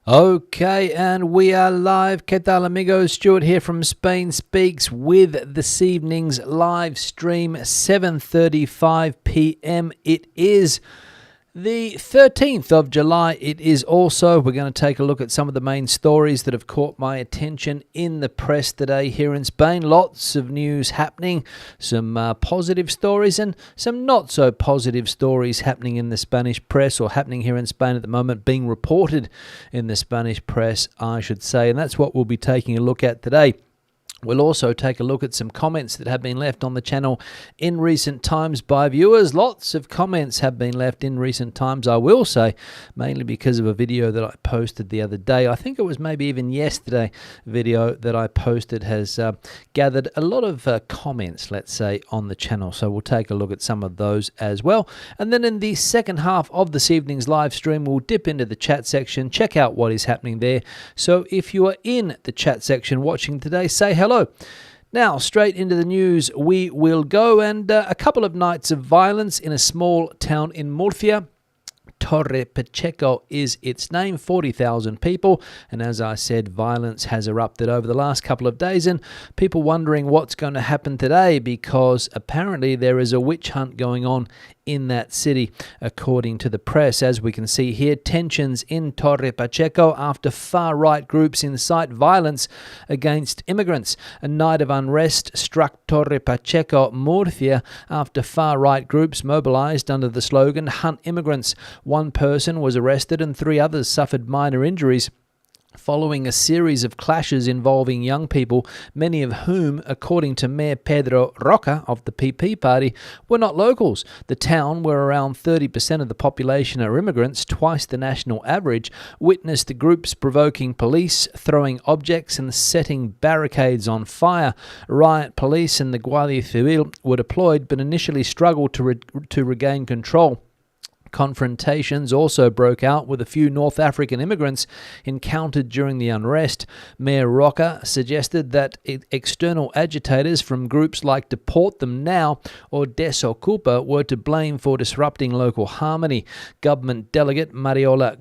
Okay, and we are live. ¿Qué tal, amigos? Stuart here from Spain Speaks with this evening's live stream, 7:35 p.m. It is the 13th of July. It is also, we're going to take a look at some of the main stories that have caught my attention in the press today here in Spain. Lots of news happening, some positive stories and some not so positive stories happening in the Spanish press, or happening here in Spain at the moment, being reported in the Spanish press, I should say. And that's what we'll be taking a look at today. We'll also take a look at some comments that have been left on the channel in recent times by viewers. Lots of comments have been left in recent times, I will say, mainly because of a video that I posted the other day. I think it was maybe even yesterday. Video that I posted has gathered a lot of comments, let's say, on the channel. So we'll take a look at some of those as well. And then in the second half of this evening's live stream, we'll dip into the chat section, check out what is happening there. So if you are in the chat section watching today, say hello. Now, straight into the news we will go, and a couple of nights of violence in a small town in Murcia. Torre Pacheco is its name, 40,000 people, and as I said, violence has erupted over the last couple of days, and people wondering what's going to happen today, because apparently there is a witch hunt going on in that city, according to the press. As we can see here, tensions in Torre Pacheco after far-right groups incite violence against immigrants. A night of unrest struck Torre Pacheco, Murcia, after far-right groups mobilised under the slogan "Hunt Immigrants." One person was arrested and 3 others suffered minor injuries following a series of clashes involving young people, many of whom, according to Mayor Pedro Roca of the PP party, were not locals. The town, where around 30% of the population are immigrants, twice the national average, witnessed the groups provoking police, throwing objects and setting barricades on fire. Riot police and the Guardia Civil were deployed, but initially struggled to regain control. Confrontations also broke out with a few North African immigrants encountered during the unrest. Mayor Roca suggested that external agitators from groups like Deport Them Now or Desocupa were to blame for disrupting local harmony. Government delegate Mariola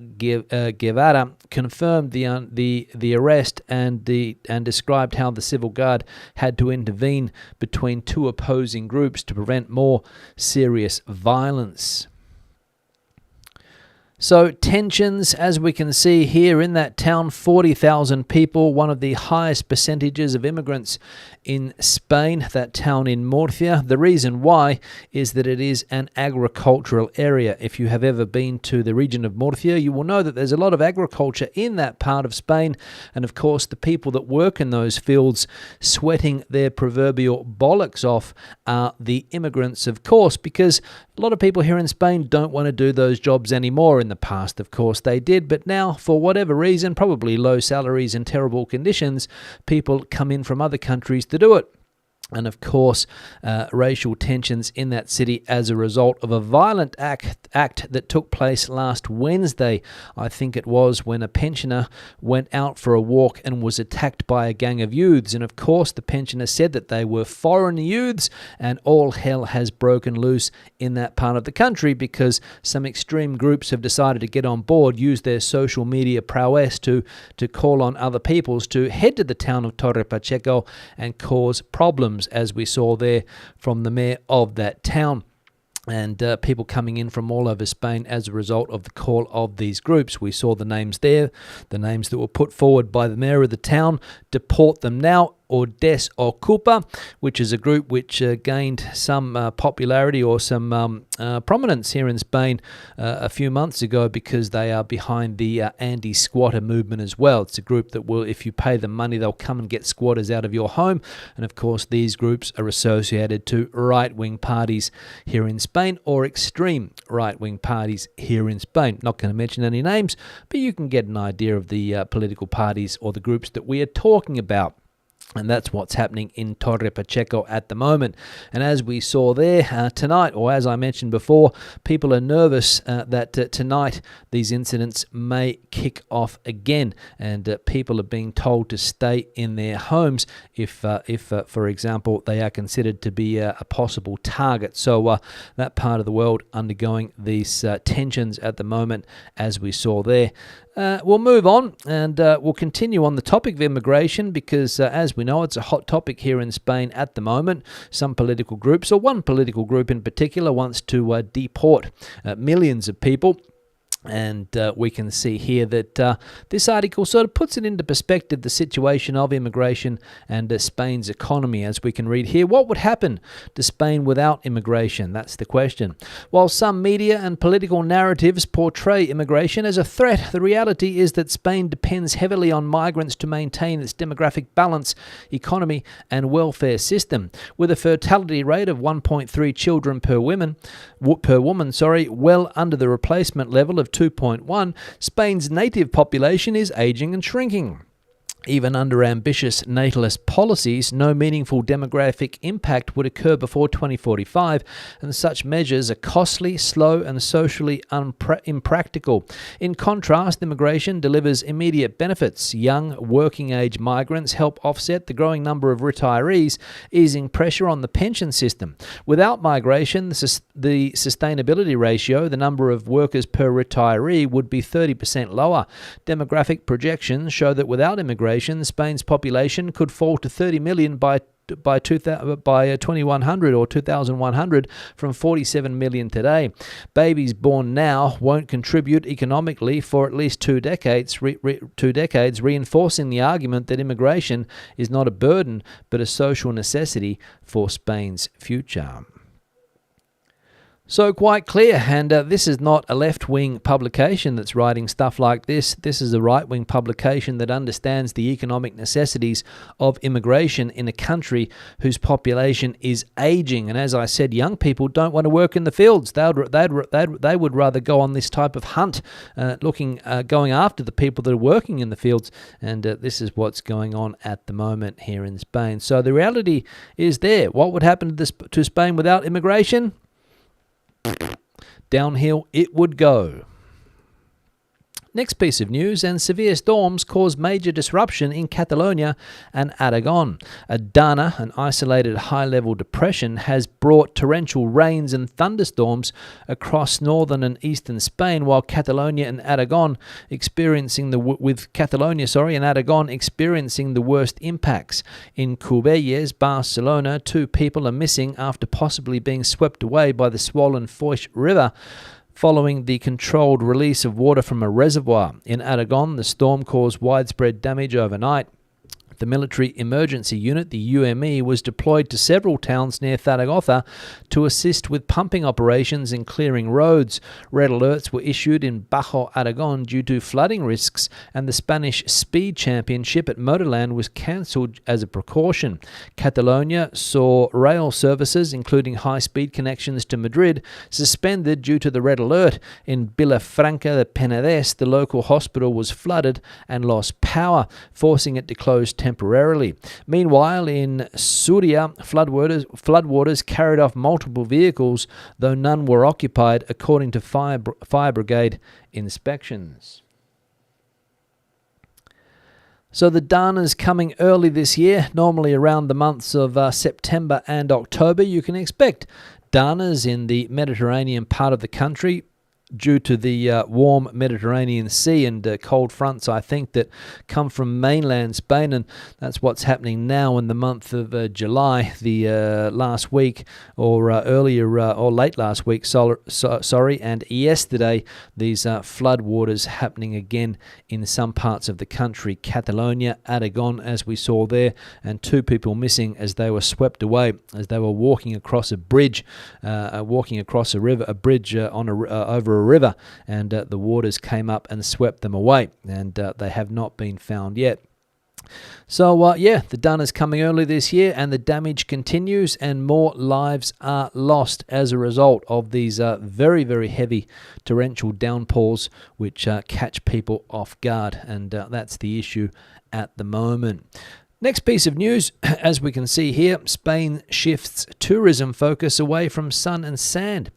Guevara confirmed the arrest and described how the civil guard had to intervene between 2 opposing groups to prevent more serious violence. So tensions, as we can see here in that town, 40,000 people, one of the highest percentages of immigrants in Spain, that town in Murcia. The reason why is that it is an agricultural area. If you have ever been to the region of Murcia, you will know that there's a lot of agriculture in that part of Spain. And of course, the people that work in those fields sweating their proverbial bollocks off are the immigrants, of course, because a lot of people here in Spain don't want to do those jobs anymore. In the past, of course, they did, but now, for whatever reason, probably low salaries and terrible conditions, people come in from other countries to do it. And of course, racial tensions in that city as a result of a violent act that took place last Wednesday, I think it was, when a pensioner went out for a walk and was attacked by a gang of youths. And of course, the pensioner said that they were foreign youths, and all hell has broken loose in that part of the country because some extreme groups have decided to get on board, use their social media prowess to call on other peoples to head to the town of Torre Pacheco and cause problems, as we saw there from the mayor of that town. And people coming in from all over Spain as a result of the call of these groups. We saw the names there, the names that were put forward by the mayor of the town: Deport Them Now or Desocupa, which is a group which gained some popularity or some prominence here in Spain a few months ago because they are behind the anti-squatter movement as well. It's a group that will, if you pay them money, they'll come and get squatters out of your home. And of course, these groups are associated to right-wing parties here in Spain, or extreme right-wing parties here in Spain. Not going to mention any names, but you can get an idea of the political parties or the groups that we are talking about. And that's what's happening in Torre Pacheco at the moment. And as we saw there tonight, or as I mentioned before, people are nervous that tonight these incidents may kick off again. And people are being told to stay in their homes if for example, they are considered to be a possible target. So that part of the world undergoing these tensions at the moment, as we saw there. We'll move on and we'll continue on the topic of immigration because, as we know, it's a hot topic here in Spain at the moment. Some political groups, or one political group in particular, wants to deport millions of people. And we can see here that this article sort of puts it into perspective, the situation of immigration and Spain's economy. As we can read here, what would happen to Spain without immigration? That's the question. While some media and political narratives portray immigration as a threat, the reality is that Spain depends heavily on migrants to maintain its demographic balance, economy and welfare system. With a fertility rate of 1.3 children per woman, well under the replacement level of 2.1, Spain's native population is aging and shrinking. Even under ambitious natalist policies, no meaningful demographic impact would occur before 2045, and such measures are costly, slow, and socially impractical. In contrast, immigration delivers immediate benefits. Young, working-age migrants help offset the growing number of retirees, easing pressure on the pension system. Without migration, the sustainability ratio, the number of workers per retiree, would be 30% lower. Demographic projections show that without immigration, Spain's population could fall to 30 million by 2100 or 2100 from 47 million today. Babies born now won't contribute economically for at least 2 decades, reinforcing the argument that immigration is not a burden but a social necessity for Spain's future. So quite clear, and this is not a left-wing publication that's writing stuff like this. This is a right-wing publication that understands the economic necessities of immigration in a country whose population is aging. And as I said, young people don't want to work in the fields. They would rather go on this type of hunt, going after the people that are working in the fields. And this is what's going on at the moment here in Spain. So the reality is there. What would happen to Spain without immigration? Downhill it would go. Next piece of news, and severe storms cause major disruption in Catalonia and Aragon. A Dana, an isolated high-level depression, has brought torrential rains and thunderstorms across northern and eastern Spain, while Catalonia and Aragon experiencing the worst impacts. In Cubelles, Barcelona, 2 people are missing after possibly being swept away by the swollen Foix River following the controlled release of water from a reservoir. In Aragon, the storm caused widespread damage overnight. The military emergency unit, the UME, was deployed to several towns near Zaragoza to assist with pumping operations and clearing roads. Red alerts were issued in Bajo Aragon due to flooding risks, and the Spanish Speed Championship at Motorland was cancelled as a precaution. Catalonia saw rail services, including high-speed connections to Madrid, suspended due to the red alert. In Vilafranca de Penedès, the local hospital was flooded and lost power, forcing it to close temporarily. Meanwhile, in Suria, floodwaters carried off multiple vehicles, though none were occupied, according to fire brigade inspections. So the Dana's coming early this year, normally around the months of September and October. You can expect Danas in the Mediterranean part of the country, due to the warm Mediterranean Sea and cold fronts, I think, that come from mainland Spain. And that's what's happening now in the month of July, the last week or late last week, and yesterday, these flood waters happening again in some parts of the country. Catalonia, Aragon, as we saw there, and 2 people missing as they were swept away as they were walking across a bridge, over a river, and the waters came up and swept them away, and they have not been found yet. So, the Dun is coming early this year, and the damage continues, and more lives are lost as a result of these very, very heavy torrential downpours, which catch people off guard, and that's the issue at the moment. Next piece of news, as we can see here, Spain shifts tourism focus away from sun and sand.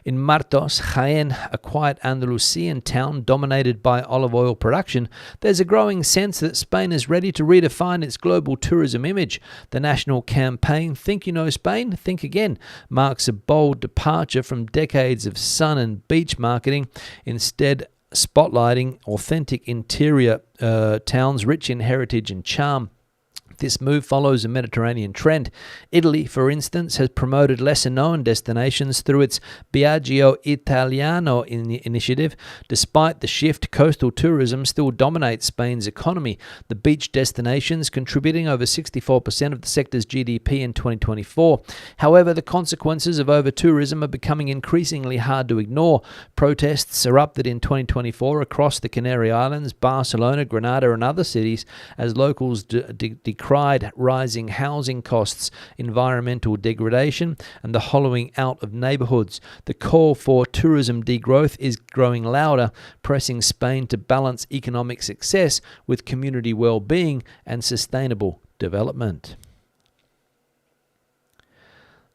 In Martos, Jaén, a quiet Andalusian town dominated by olive oil production, there's a growing sense that Spain is ready to redefine its global tourism image. The national campaign, Think You Know Spain, Think Again, marks a bold departure from decades of sun and beach marketing. Instead, spotlighting authentic interior towns rich in heritage and charm. This move follows a Mediterranean trend. Italy, for instance, has promoted lesser-known destinations through its Viaggio Italiano initiative. Despite the shift, coastal tourism still dominates Spain's economy, the beach destinations contributing over 64% of the sector's GDP in 2024. However, the consequences of over-tourism are becoming increasingly hard to ignore. Protests erupted in 2024 across the Canary Islands, Barcelona, Granada, and other cities as locals decried rising housing costs, environmental degradation, and the hollowing out of neighbourhoods. The call for tourism degrowth is growing louder, pressing Spain to balance economic success with community well-being and sustainable development.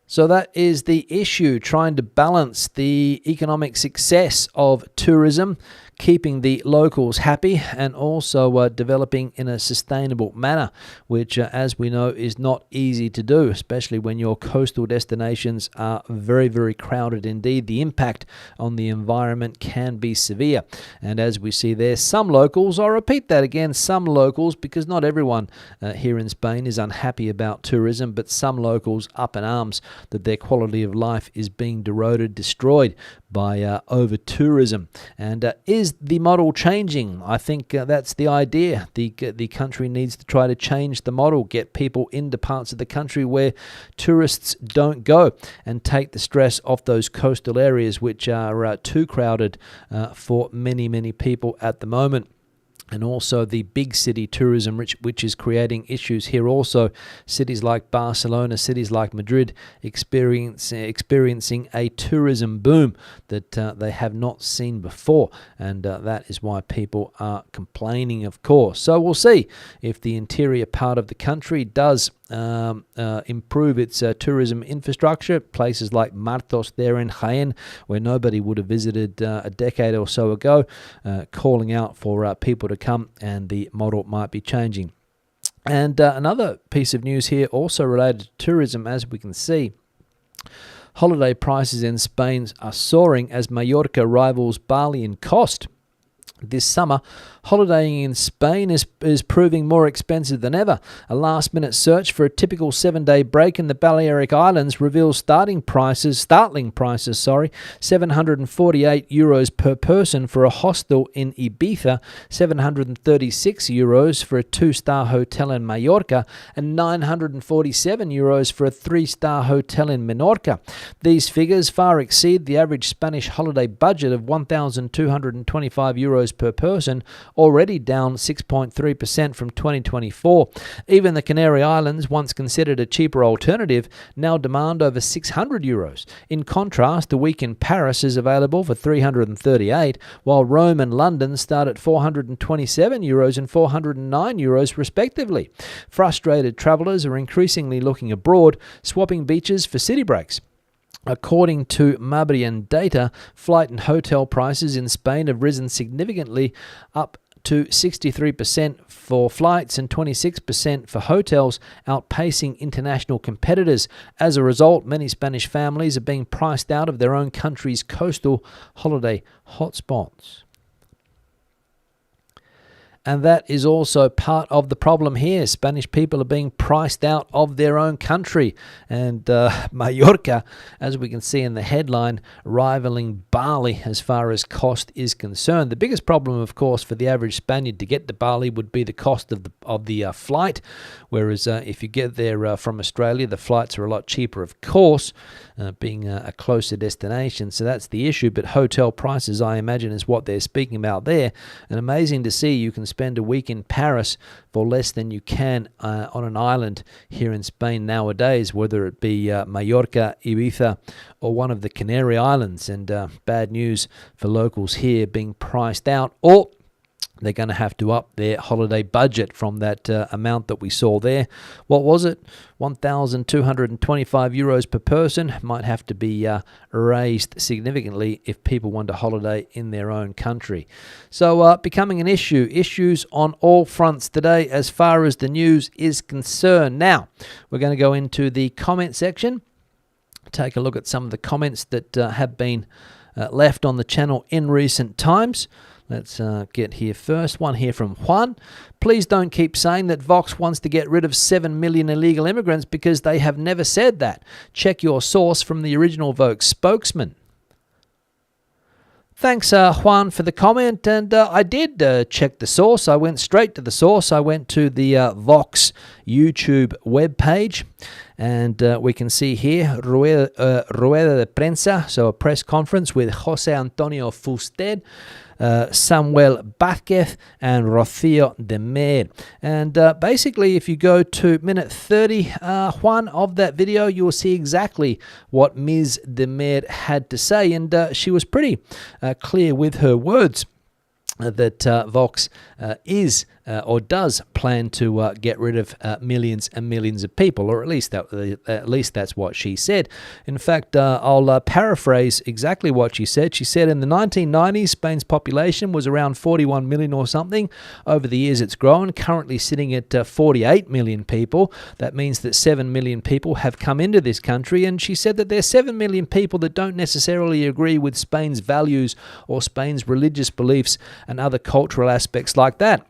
So that is the issue, trying to balance the economic success of tourism, keeping the locals happy, and also developing in a sustainable manner, which, as we know, is not easy to do, especially when your coastal destinations are very, very crowded indeed. The impact on the environment can be severe. And as we see there, some locals, I'll repeat that again, some locals, because not everyone here in Spain is unhappy about tourism, but some locals up in arms that their quality of life is being destroyed by over-tourism. And is the model changing? I think that's the idea. The country needs to try to change the model, get people into parts of the country where tourists don't go, and take the stress off those coastal areas which are too crowded for many, many people at the moment. And also the big city tourism, which is creating issues here also. Cities like Barcelona, cities like Madrid experiencing a tourism boom that they have not seen before. And that is why people are complaining, of course. So we'll see if the interior part of the country does improve its tourism infrastructure. Places like Martos there in Jaén, where nobody would have visited a decade or so ago, calling out for people to come, and the model might be changing. And another piece of news here also related to tourism, as we can see. Holiday prices in Spain are soaring as Mallorca rivals Bali in cost. This summer, holidaying in Spain is proving more expensive than ever. A last-minute search for a typical 7-day break in the Balearic Islands reveals startling prices, 748 euros per person for a hostel in Ibiza, 736 euros for a 2-star hotel in Mallorca, and 947 euros for a 3-star hotel in Menorca. These figures far exceed the average Spanish holiday budget of 1,225 euros per person, already down 6.3% from 2024. Even the Canary Islands, once considered a cheaper alternative, now demand over 600 euros. In contrast, a week in Paris is available for 338, while Rome and London start at 427 euros and 409 euros respectively. Frustrated travellers are increasingly looking abroad, swapping beaches for city breaks. According to Mabrian data, flight and hotel prices in Spain have risen significantly, up to 63% for flights and 26% for hotels, outpacing international competitors. As a result, many Spanish families are being priced out of their own country's coastal holiday hotspots. And that is also part of the problem here. Spanish people are being priced out of their own country. And Mallorca, as we can see in the headline, rivaling Bali as far as cost is concerned. The biggest problem, of course, for the average Spaniard to get to Bali would be the cost of the flight. Whereas if you get there from Australia, the flights are a lot cheaper, of course, being a closer destination. So that's the issue. But hotel prices, I imagine, is what they're speaking about there. And amazing to see you can spend a week in Paris for less than you can on an island here in Spain nowadays, whether it be Mallorca, Ibiza, or one of the Canary Islands. And bad news for locals here being priced out, or they're going to have to up their holiday budget from that amount that we saw there. What was it? 1,225 euros per person. Might have to be raised significantly if people want to holiday in their own country. So becoming an issue. Issues on all fronts today as far as the news is concerned. Now, we're going to go into the comment section. Take a look at some of the comments that have been left on the channel in recent times. Let's get here first. One here from Juan. Please don't keep saying that Vox wants to get rid of 7 million illegal immigrants because they have never said that. Check your source from the original Vox spokesman. Thanks, Juan, for the comment. And I did check the source. I went straight to the source. I went to the Vox YouTube webpage. And we can see here, rueda de prensa, so a press conference with Jose Antonio Fusted, Samuel Vázquez, and Rocío de Mer. And basically, if you go to minute 30, Juan, of that video, you will see exactly what Ms. de Mer had to say. And she was pretty clear with her words that Vox is or does plan to get rid of millions and millions of people, or at least that's what she said. In fact, I'll paraphrase exactly what she said. She said in the 1990s, Spain's population was around 41 million or something. Over the years, it's grown, currently sitting at 48 million people. That means that 7 million people have come into this country, and she said that there's 7 million people that don't necessarily agree with Spain's values or Spain's religious beliefs and other cultural aspects like that.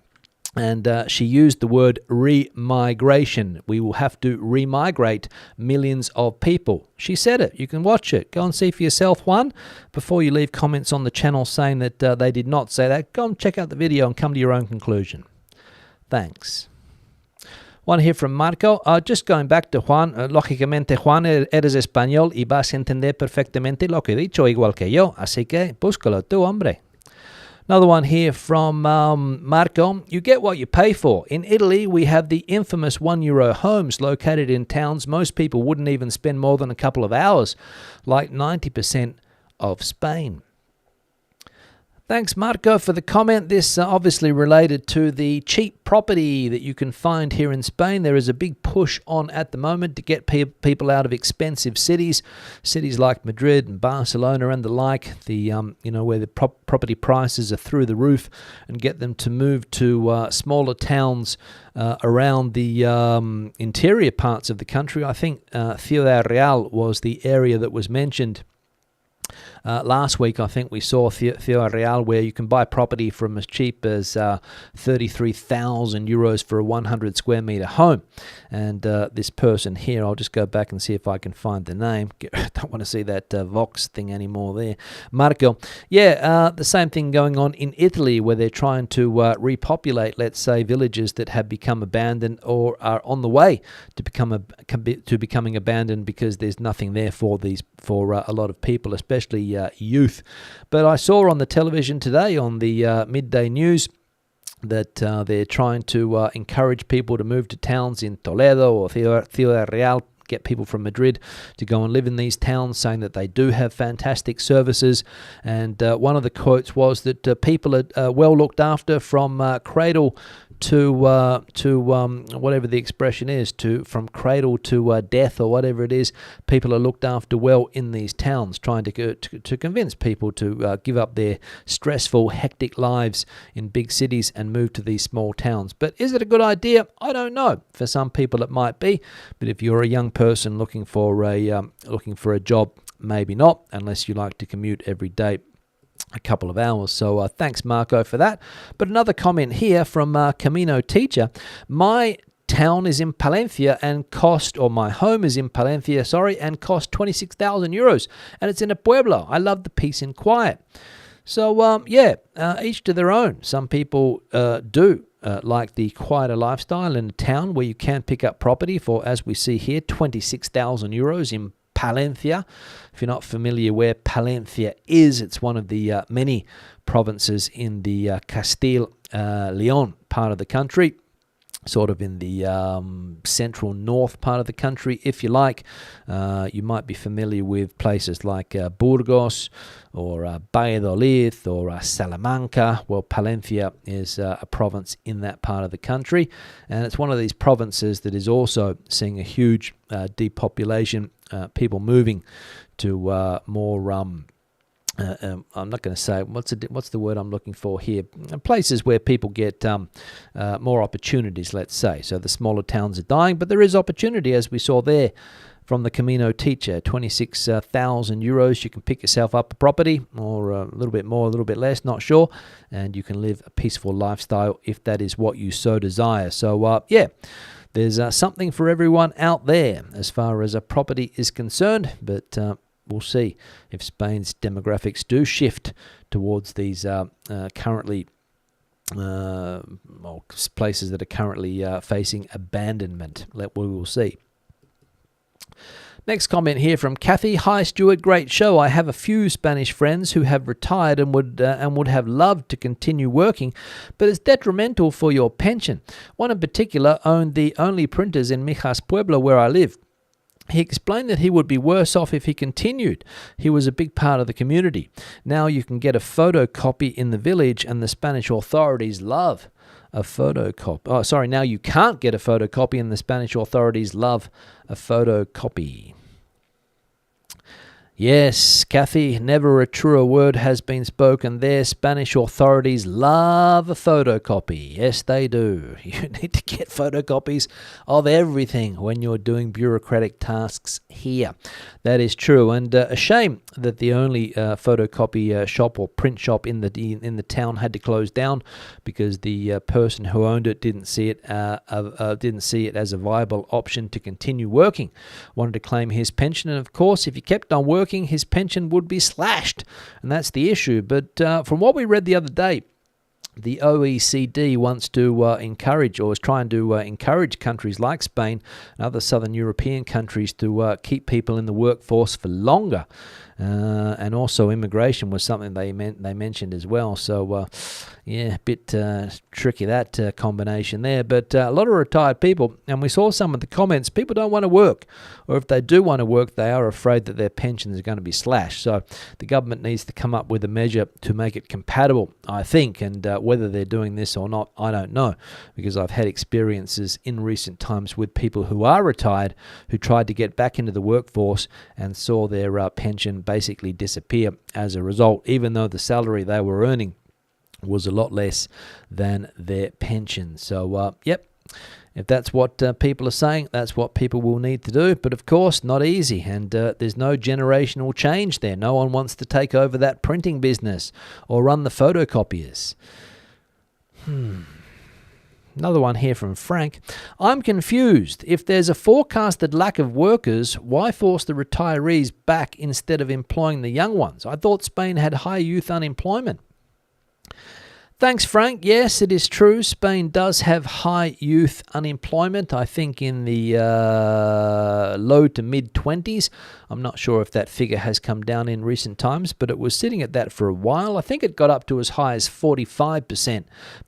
And she used the word remigration. We will have to remigrate millions of people. She said it. You can watch it. Go and see for yourself, Juan. Before you leave comments on the channel saying that they did not say that, go and check out the video and come to your own conclusion. Thanks. One here from Marco. Just going back to Juan. Lógicamente, Juan, eres español y vas a entender perfectamente lo que he dicho, igual que yo. Así que búscalo tú, hombre. Another one here from Marco. You get what you pay for. In Italy, we have the infamous €1 homes located in towns most people wouldn't even spend more than a couple of hours, like 90% of Spain. Thanks, Marco, for the comment. This obviously related to the cheap property that you can find here in Spain. There is a big push on at the moment to get people out of expensive cities like Madrid and Barcelona and the like. Where the property prices are through the roof, and get them to move to smaller towns around the interior parts of the country. I think Ciudad Real was the area that was mentioned. Last week, I think we saw Ciudad Real, where you can buy property from as cheap as €33,000 for a 100 square meter home. And this person here, I'll just go back and see if I can find the name. I don't want to see that Vox thing anymore there. Marco. Yeah, the same thing going on in Italy, where they're trying to repopulate, let's say, villages that have become abandoned or are on the way to becoming abandoned because there's nothing there for a lot of people, especially youth. But I saw on the television today on the midday news that they're trying to encourage people to move to towns in Toledo or Ciudad Real, get people from Madrid to go and live in these towns, saying that they do have fantastic services. And one of the quotes was that people are well looked after from cradle to whatever the expression is, from cradle to death, or whatever it is. People are looked after well in these towns, trying to convince people to give up their stressful, hectic lives in big cities and move to these small towns. But is it a good idea? I don't know. For some people it might be, but if you're a young person looking for a job, maybe not, unless you like to commute every day a couple of hours. So thanks, Marco, for that. But another comment here from Camino Teacher. My town is in Palencia and my home is in Palencia, and cost €26,000, and it's in a pueblo. I love the peace and quiet. So each to their own. Some people do like the quieter lifestyle in a town where you can pick up property for, as we see here, €26,000 in Palencia. If you're not familiar where Palencia is, it's one of the many provinces in the Castile-Leon part of the country, sort of in the central north part of the country, if you like. You might be familiar with places like Burgos or Valladolid or Salamanca. Well, Palencia is a province in that part of the country, and it's one of these provinces that is also seeing a huge depopulation, people moving to more I'm not going to say what's the word I'm looking for here. Places where people get more opportunities, let's say. So the smaller towns are dying, but there is opportunity, as we saw there from the Camino teacher. 26,000 euros. You can pick yourself up a property, or a little bit more, a little bit less, not sure, and you can live a peaceful lifestyle if that is what you so desire. So yeah, there's something for everyone out there as far as a property is concerned, but we'll see if Spain's demographics do shift towards these currently places that are currently facing abandonment. We will see. Next comment here from Kathy. Hi Stuart, great show. I have a few Spanish friends who have retired and would have loved to continue working, but it's detrimental for your pension. One in particular owned the only printers in Mijas Pueblo where I live. He explained that he would be worse off if he continued. He was a big part of the community. Now you can get a photocopy in the village, and the Spanish authorities love a photocopy. Oh, sorry, now you can't get a photocopy, and the Spanish authorities love a photocopy. Yes, Kathy, never a truer word has been spoken there. Spanish authorities love a photocopy. Yes, they do. You need to get photocopies of everything when you're doing bureaucratic tasks here. That is true, and a shame that the only photocopy shop or print shop in the town had to close down because the person who owned it didn't see it as a viable option to continue working. Wanted to claim his pension, and of course, if he kept on working, his pension would be slashed, and that's the issue. But from what we read the other day, the OECD wants to encourage, or is trying to encourage countries like Spain and other southern European countries to keep people in the workforce for longer. And also immigration was something they mentioned as well. So, yeah, a bit tricky, that combination there. But a lot of retired people, and we saw some of the comments, people don't want to work. Or if they do want to work, they are afraid that their pensions are going to be slashed. So the government needs to come up with a measure to make it compatible, I think. And whether they're doing this or not, I don't know. Because I've had experiences in recent times with people who are retired who tried to get back into the workforce and saw their pension basically disappear as a result, even though the salary they were earning was a lot less than their pension. So, yep, if that's what people are saying, that's what people will need to do. But of course, not easy, and there's no generational change there. No one wants to take over that printing business or run the photocopiers. Another one here from Frank. I'm confused. If there's a forecasted lack of workers, why force the retirees back instead of employing the young ones? I thought Spain had high youth unemployment. Thanks, Frank. Yes, it is true. Spain does have high youth unemployment. I think in the low to mid-20s. I'm not sure if that figure has come down in recent times, but it was sitting at that for a while. I think it got up to as high as 45%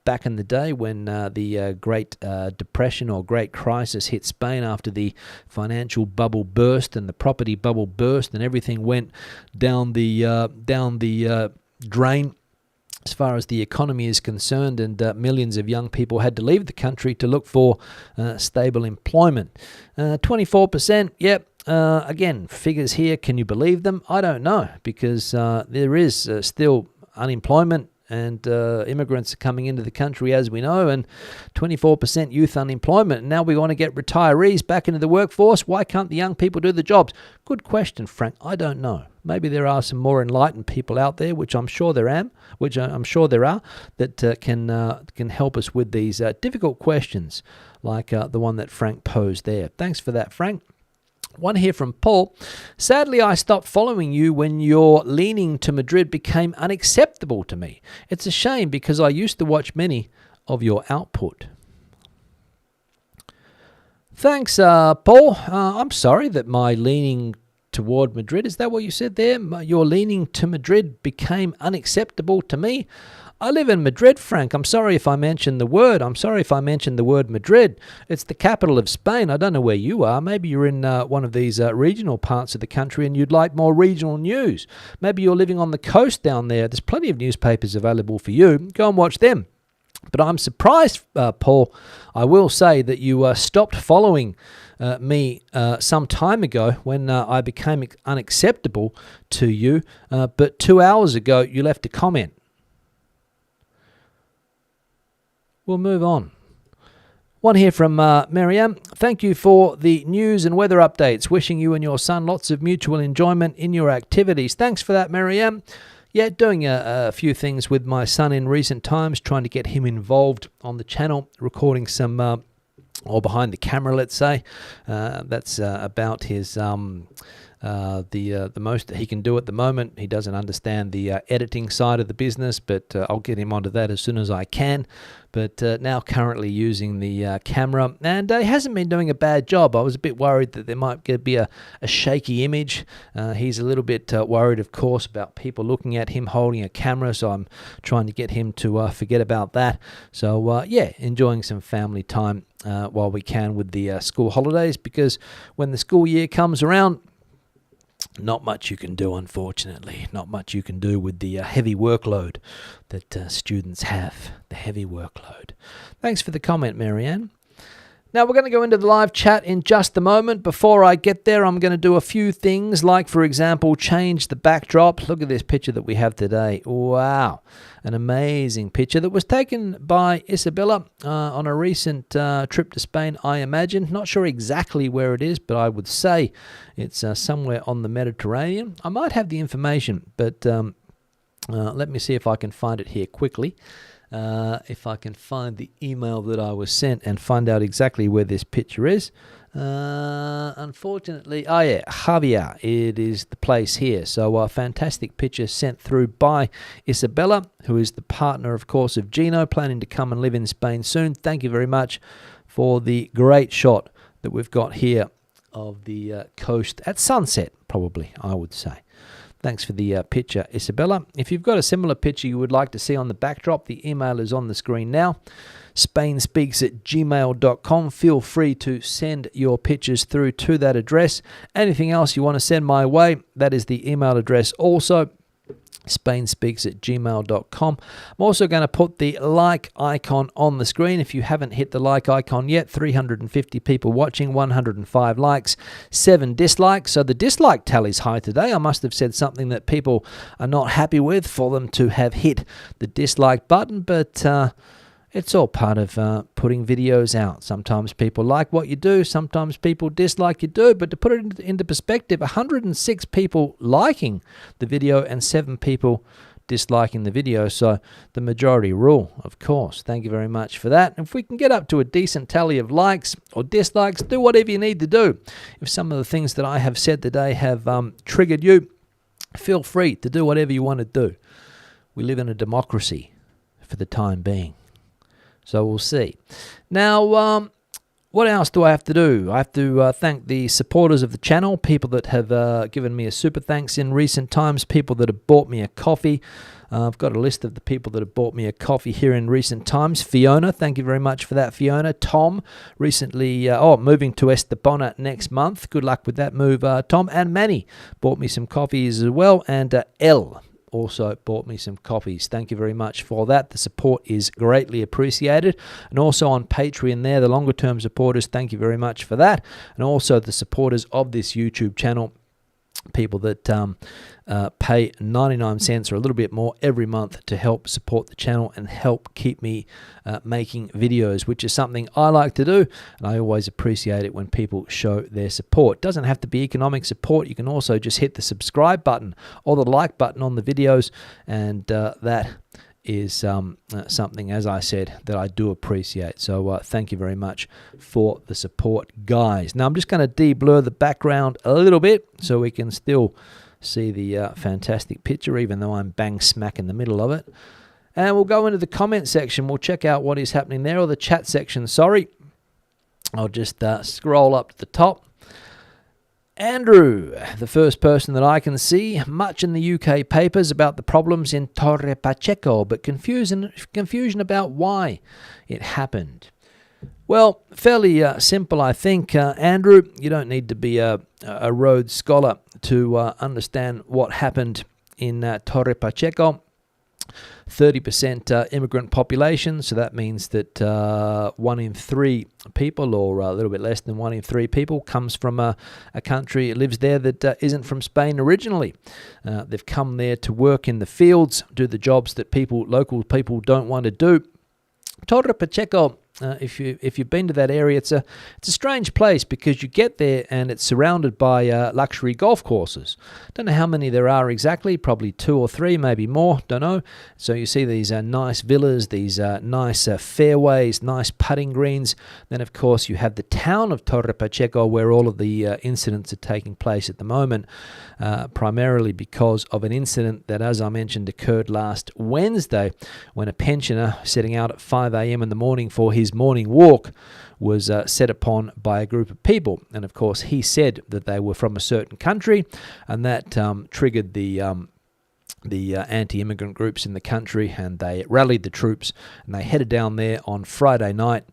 back in the day when the Great Depression or Great Crisis hit Spain after the financial bubble burst and the property bubble burst and everything went down the drain as far as the economy is concerned, and millions of young people had to leave the country to look for stable employment. 24%, yep. Again, figures here, can you believe them? I don't know, because there is still unemployment, and immigrants are coming into the country, as we know, and 24% youth unemployment. And now we want to get retirees back into the workforce. Why can't the young people do the jobs? Good question, Frank. I don't know. Maybe there are some more enlightened people out there, which I'm sure there are, that can help us with these difficult questions, like the one that Frank posed there. Thanks for that, Frank. One here from Paul. Sadly, I stopped following you when your leaning to Madrid became unacceptable to me. It's a shame because I used to watch many of your output. Thanks, Paul. I'm sorry that my leaning toward Madrid, is that what you said there? Your leaning to Madrid became unacceptable to me. I live in Madrid, Frank. I'm sorry if I mentioned the word. Madrid. It's the capital of Spain. I don't know where you are. Maybe you're in one of these regional parts of the country and you'd like more regional news. Maybe you're living on the coast down there. There's plenty of newspapers available for you. Go and watch them. But I'm surprised, Paul, I will say, that you stopped following me some time ago when I became unacceptable to you, but 2 hours ago you left a comment. We'll move on. One here from Marianne. Thank you for the news and weather updates. Wishing you and your son lots of mutual enjoyment in your activities. Thanks for that, Marianne. Yeah, doing a few things with my son in recent times, trying to get him involved on the channel, recording some, or behind the camera, let's say. That's about his the most that he can do at the moment. He doesn't understand the editing side of the business, but I'll get him onto that as soon as I can. But now currently using the camera, and he hasn't been doing a bad job. I was a bit worried that there might be a shaky image. He's a little bit worried, of course, about people looking at him holding a camera, so I'm trying to get him to forget about that. So yeah, enjoying some family time while we can with the school holidays, because when the school year comes around, not much you can do, unfortunately. Not much you can do with the heavy workload that students have, the heavy workload. Thanks for the comment, Marianne. Now we're going to go into the live chat in just a moment. Before I get there, I'm going to do a few things, like, for example, change the backdrop. Look at this picture that we have today. Wow. An amazing picture that was taken by Isabella on a recent trip to Spain, I imagine. Not sure exactly where it is, but I would say it's somewhere on the Mediterranean. I might have the information, but let me see if I can find it here quickly. If I can find the email that I was sent and find out exactly where this picture is. Unfortunately, oh yeah, Javier, it is the place here. So a fantastic picture sent through by Isabella, who is the partner, of course, of Gino, planning to come and live in Spain soon. Thank you very much for the great shot that we've got here of the coast at sunset, probably, I would say. Thanks for the picture, Isabella. If you've got a similar picture you would like to see on the backdrop, the email is on the screen now. spainspeaks@gmail.com. Feel free to send your pictures through to that address. Anything else you want to send my way, that is the email address also. spainspeaks@gmail.com. I'm also going to put the like icon on the screen. If you haven't hit the like icon yet, 350 people watching, 105 likes, 7 dislikes. So the dislike tally's high today. I must have said something that people are not happy with for them to have hit the dislike button, but it's all part of putting videos out. Sometimes people like what you do, sometimes people dislike you do, but to put it into perspective, 106 people liking the video and 7 people disliking the video, so the majority rule, of course. Thank you very much for that. If we can get up to a decent tally of likes or dislikes, do whatever you need to do. If some of the things that I have said today have triggered you, feel free to do whatever you want to do. We live in a democracy for the time being. So we'll see. Now, what else do I have to do? I have to thank the supporters of the channel, people that have given me a super thanks in recent times, people that have bought me a coffee. I've got a list of the people that have bought me a coffee here in recent times. Fiona, thank you very much for that, Fiona. Tom, recently, moving to Estepona next month. Good luck with that move, Tom. And Manny bought me some coffees as well. And Elle also bought me some coffees. Thank you very much for that. The support is greatly appreciated. And also on Patreon there, the longer term supporters, thank you very much for that. And also the supporters of this YouTube channel, people that pay 99 cents or a little bit more every month to help support the channel and help keep me making videos, which is something I like to do, and I always appreciate it when people show their support. It doesn't have to be economic support. You can also just hit the subscribe button or the like button on the videos, and that is something, as I said, that I do appreciate. So thank you very much for the support, guys. Now I'm just going to de-blur the background a little bit so we can still see the fantastic picture, even though I'm bang smack in the middle of it. And we'll go into the comment section. We'll check out what is happening there, or the chat section, sorry. I'll just scroll up to the top. Andrew, the first person that I can see, much in the UK papers about the problems in Torre Pacheco, but confusion about why it happened. Well, fairly simple, I think, Andrew. You don't need to be a Rhodes Scholar to understand what happened in Torre Pacheco. 30% immigrant population, so that means that 1 in 3 people, or a little bit less than 1 in 3 people, comes from a country, lives there that isn't from Spain originally. They've come there to work in the fields, do the jobs that local people don't want to do. Torre Pacheco, if you've been to that area, it's a strange place because you get there and it's surrounded by luxury golf courses. Don't know how many there are exactly, probably 2 or 3, maybe more, don't know. So you see these nice villas, these nice fairways, nice putting greens. Then of course you have the town of Torre Pacheco where all of the incidents are taking place at the moment, primarily because of an incident that, as I mentioned, occurred last Wednesday when a pensioner setting out at 5 a.m. in the morning for his morning walk was set upon by a group of people. And of course he said that they were from a certain country, and that triggered the anti-immigrant groups in the country, and they rallied the troops and they headed down there on Friday night,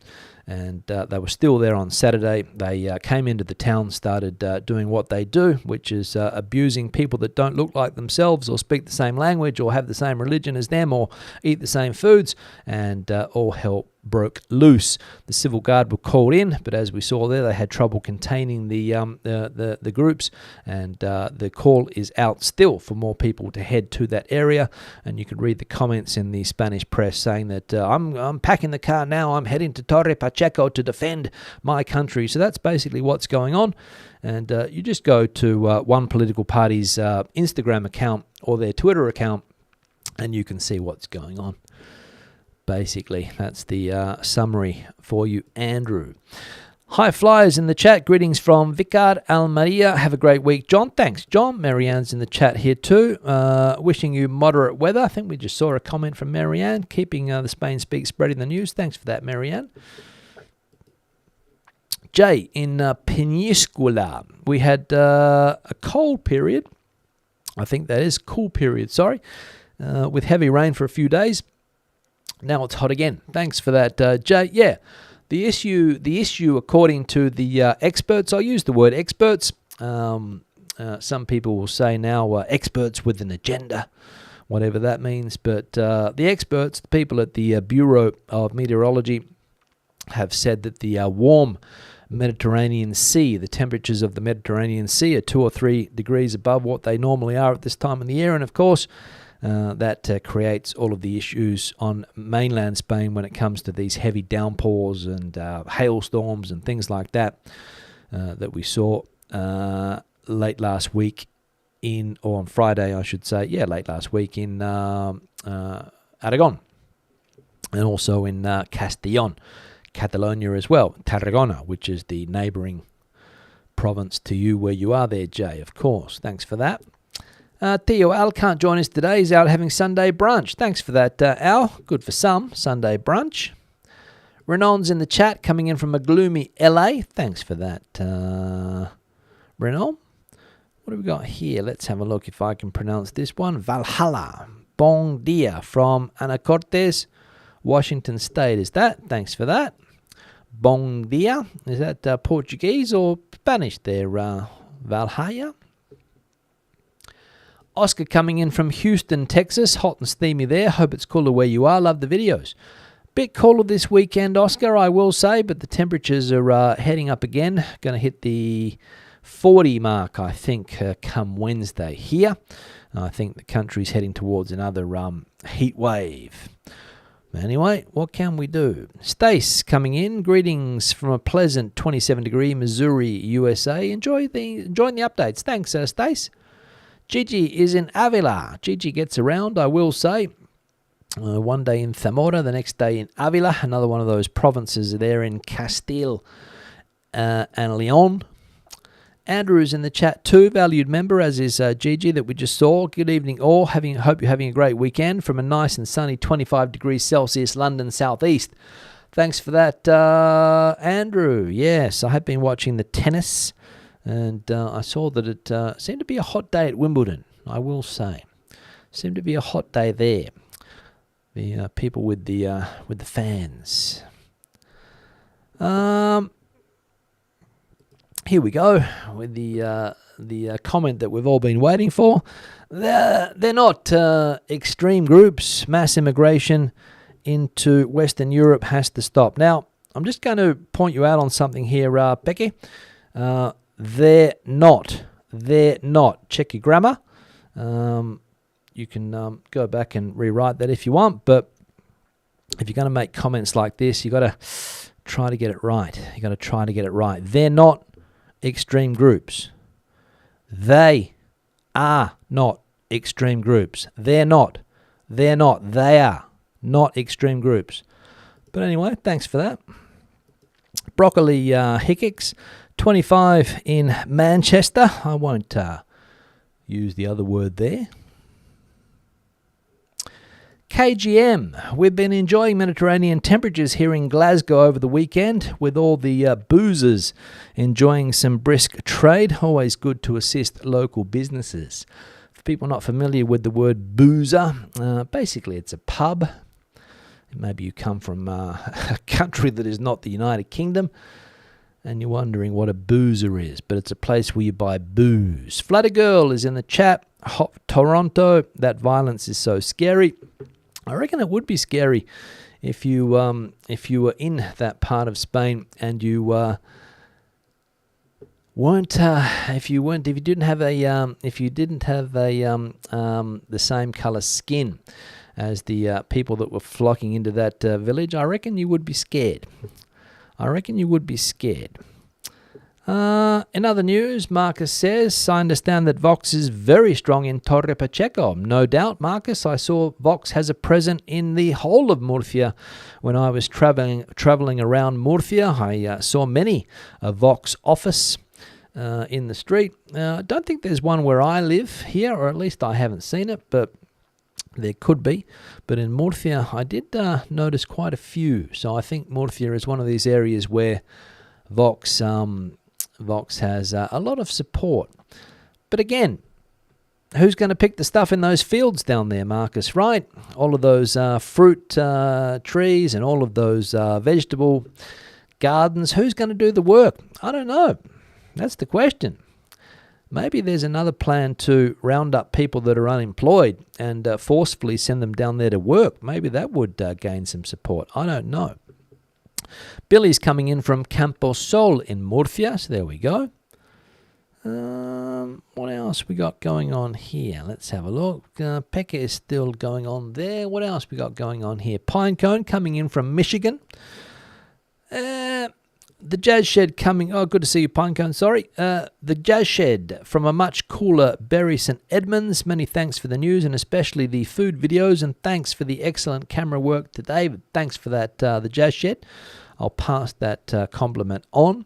and they were still there on Saturday. They came into the town, started doing what they do, which is abusing people that don't look like themselves or speak the same language or have the same religion as them or eat the same foods, and all hell broke loose. The civil guard were called in, but as we saw there, they had trouble containing the groups, and the call is out still for more people to head to that area. And you can read the comments in the Spanish press saying that I'm packing the car now, I'm heading to Torre Pacheco to defend my country. So that's basically what's going on. And you just go to one political party's Instagram account or their Twitter account, and you can see what's going on. Basically, that's the summary for you, Andrew. High flyers in the chat. Greetings from Vicar Almeria. Have a great week, John. Thanks, John. Marianne's in the chat here too. Wishing you moderate weather. I think we just saw a comment from Marianne. Keeping the Spain Speak spreading the news. Thanks for that, Marianne. Jay in Peñíscola. We had a cold period. I think that is cool period, sorry. With heavy rain for a few days. Now it's hot again. Thanks for that, Jay. Yeah, the issue, according to the experts, I'll use the word experts. Some people will say now experts with an agenda, whatever that means. But the experts, the people at the Bureau of Meteorology, have said that the warm Mediterranean Sea, the temperatures of the Mediterranean Sea are 2 or 3 degrees above what they normally are at this time of the year. And of course, that creates all of the issues on mainland Spain when it comes to these heavy downpours and hailstorms and things like that that we saw late last week or on Friday, I should say. Yeah, late last week in Aragon, and also in Castellón, Catalonia as well, Tarragona, which is the neighbouring province to you where you are there, Jay, of course. Thanks for that. Theo Al can't join us today. He's out having Sunday brunch. Thanks for that, Al. Good for some, Sunday brunch. Renon's in the chat, coming in from a gloomy LA. Thanks for that, Renon. What have we got here? Let's have a look if I can pronounce this one. Valhalla. Bon dia from Anacortes, Washington State. Is that? Thanks for that. Bon dia. Is that Portuguese or Spanish there, Valhalla? Oscar coming in from Houston, Texas. Hot and steamy there. Hope it's cooler where you are. Love the videos. Bit cooler this weekend, Oscar, I will say, but the temperatures are heading up again. Going to hit the 40 mark, I think, come Wednesday here. I think the country's heading towards another heat wave. Anyway, what can we do? Stace coming in. Greetings from a pleasant 27-degree Missouri, USA. Enjoying the updates. Thanks, Stace. Gigi is in Avila. Gigi gets around, I will say. One day in Zamora, the next day in Avila. Another one of those provinces there in Castile and Leon. Andrew's in the chat too, valued member, as is Gigi that we just saw. Good evening all. Hope you're having a great weekend from a nice and sunny 25 degrees Celsius London southeast. Thanks for that, Andrew. Yes, I have been watching the tennis. And I saw that it seemed to be a hot day at Wimbledon, I will say. Seemed to be a hot day there. The people with the fans. here we go with the comment that we've all been waiting for. They're not extreme groups. Mass immigration into Western Europe has to stop. Now, I'm just going to point you out on something here, Becky. They're not. They're not. Check your grammar. You can go back and rewrite that if you want, but if you're going to make comments like this, you've got to try to get it right. You've got to try to get it right. They're not extreme groups. They are not extreme groups. They're not. They're not. They are not extreme groups. But anyway, thanks for that. Broccoli Hickocks, 25 in Manchester. I won't use the other word there. KGM, we've been enjoying Mediterranean temperatures here in Glasgow over the weekend with all the boozers enjoying some brisk trade. Always good to assist local businesses. For people not familiar with the word boozer, basically it's a pub. Maybe you come from a country that is not the United Kingdom and you're wondering what a boozer is, but it's a place where you buy booze. Flutter Girl is in the chat. Hot Toronto, that violence is so scary. I reckon it would be scary if you were in that part of Spain and you if you didn't have the same color skin as the people that were flocking into that village. I reckon you would be scared. In other news, Marcus says, I understand that Vox is very strong in Torre Pacheco. No doubt, Marcus. I saw Vox has a presence in the whole of Murcia. When I was traveling around Murcia, I saw many a Vox office in the street. I don't think there's one where I live here, or at least I haven't seen it, but there could be. But in Murcia, I did notice quite a few. So I think Murcia is one of these areas where Vox has a lot of support. But again, who's going to pick the stuff in those fields down there, Marcus, right? All of those fruit trees and all of those vegetable gardens. Who's going to do the work? I don't know. That's the question. Maybe there's another plan to round up people that are unemployed and forcefully send them down there to work. Maybe that would gain some support. I don't know. Billy's coming in from Camposol in Murcia, so there we go. What else we got going on here? Let's have a look. Pekka is still going on there. What else we got going on here? Pinecone coming in from Michigan. The Jazz Shed coming... Oh, good to see you, Pinecone, sorry. The Jazz Shed from a much cooler Bury St Edmunds. Many thanks for the news and especially the food videos, and thanks for the excellent camera work to David. Thanks for that, the Jazz Shed. I'll pass that compliment on.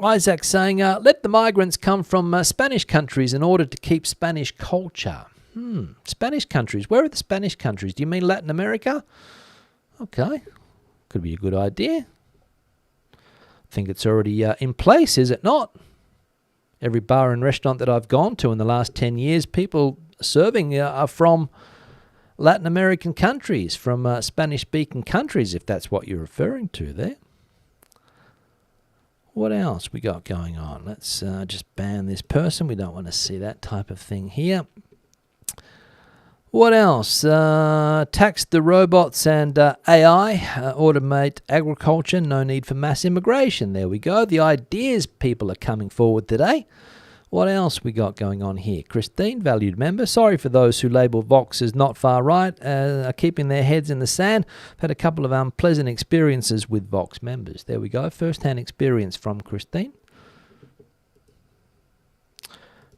Isaac saying, let the migrants come from Spanish countries in order to keep Spanish culture. Spanish countries. Where are the Spanish countries? Do you mean Latin America? Okay. Could be a good idea. I think it's already in place, is it not? Every bar and restaurant that I've gone to in the last 10 years, people serving are from Latin American countries, from Spanish-speaking countries, if that's what you're referring to there. What else we got going on? Let's just ban this person. We don't want to see that type of thing here. What else? Tax the robots and AI, automate agriculture, no need for mass immigration. There we go. The ideas people are coming forward today. What else we got going on here? Christine, valued member. Sorry for those who label Vox as not far right, are keeping their heads in the sand. I've had a couple of unpleasant experiences with Vox members. There we go. First-hand experience from Christine.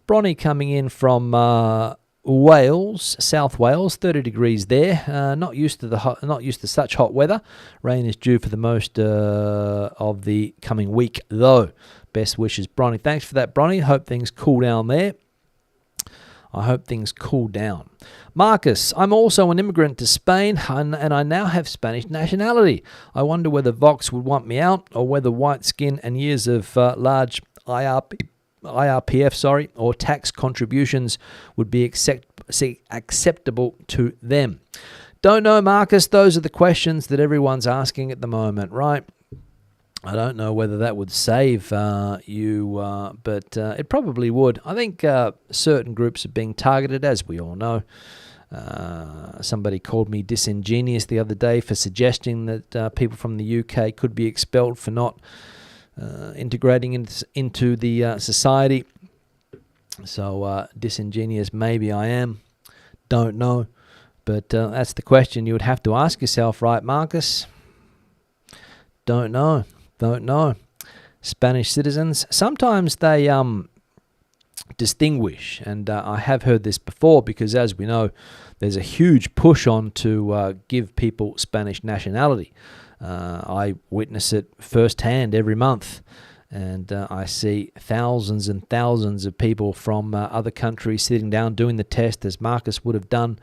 Bronny coming in from Wales, South Wales, 30 degrees there. Not used to such hot weather. Rain is due for the most of the coming week, though. Best wishes, Bronny. Thanks for that, Bronny. Hope things cool down there. I hope things cool down. Marcus, I'm also an immigrant to Spain, and I now have Spanish nationality. I wonder whether Vox would want me out, or whether white skin and years of large IRPF, or tax contributions would be acceptable to them. Don't know, Marcus. Those are the questions that everyone's asking at the moment, right? I don't know whether that would save you, but it probably would. I think certain groups are being targeted, as we all know. Somebody called me disingenuous the other day for suggesting that people from the UK could be expelled for not integrating into the society. So disingenuous, maybe I am. Don't know. But that's the question you would have to ask yourself, right, Marcus? Don't know. Spanish citizens, sometimes they distinguish, and I have heard this before because, as we know, there's a huge push on to give people Spanish nationality. I witness it firsthand every month, and I see thousands and thousands of people from other countries sitting down doing the test, as Marcus would have done.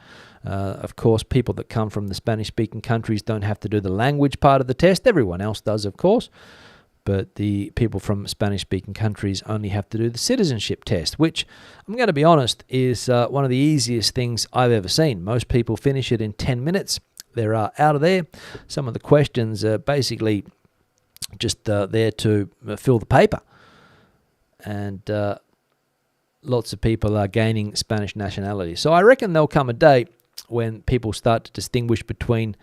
Of course, people that come from the Spanish-speaking countries don't have to do the language part of the test. Everyone else does, of course. But the people from Spanish-speaking countries only have to do the citizenship test, which, I'm going to be honest, is one of the easiest things I've ever seen. Most people finish it in 10 minutes. They're out of there. Some of the questions are basically just there to fill the paper. And lots of people are gaining Spanish nationality. So I reckon there'll come a day when people start to distinguish between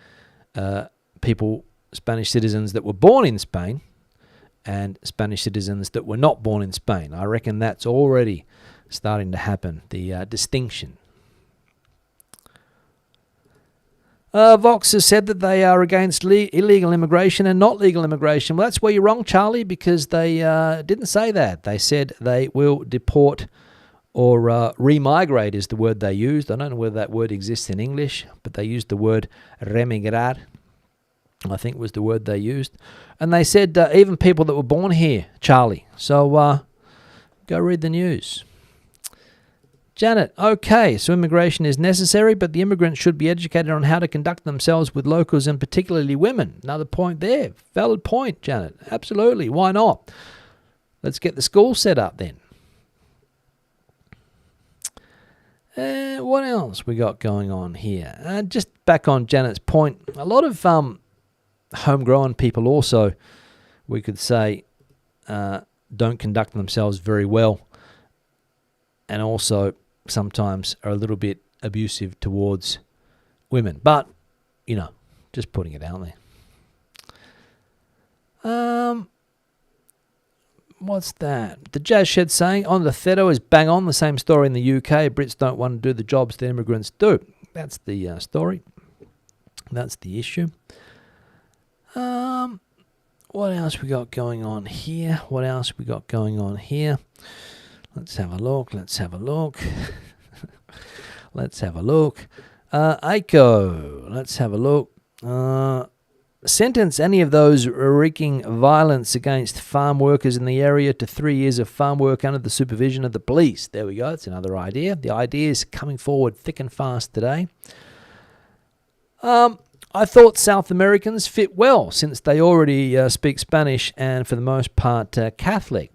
Spanish citizens that were born in Spain and Spanish citizens that were not born in Spain. I reckon that's already starting to happen, the distinction. Vox has said that they are against illegal immigration and not legal immigration. Well, that's where you're wrong, Charlie, because they didn't say that. They said they will deport or remigrate is the word they used. I don't know whether that word exists in English, but they used the word remigrar, I think was the word they used. And they said even people that were born here, Charlie. So go read the news. Janet, okay, so immigration is necessary, but the immigrants should be educated on how to conduct themselves with locals and particularly women. Another point there. Valid point, Janet. Absolutely. Why not? Let's get the school set up then. What else we got going on here? Just back on Janet's point, a lot of homegrown people also, we could say, don't conduct themselves very well, and also sometimes are a little bit abusive towards women. But, just putting it out there. What's that? The Jazz Shed saying, on the Thedo is bang on, the same story in the UK. Brits don't want to do the jobs the immigrants do. That's the story. That's the issue. What else we got going on here? Let's have a look. ACO. Let's have a look. Sentence any of those wreaking violence against farm workers in the area to 3 years of farm work under the supervision of the police. There we go. It's another idea. The idea is coming forward thick and fast today. I thought South Americans fit well since they already speak Spanish and for the most part Catholic.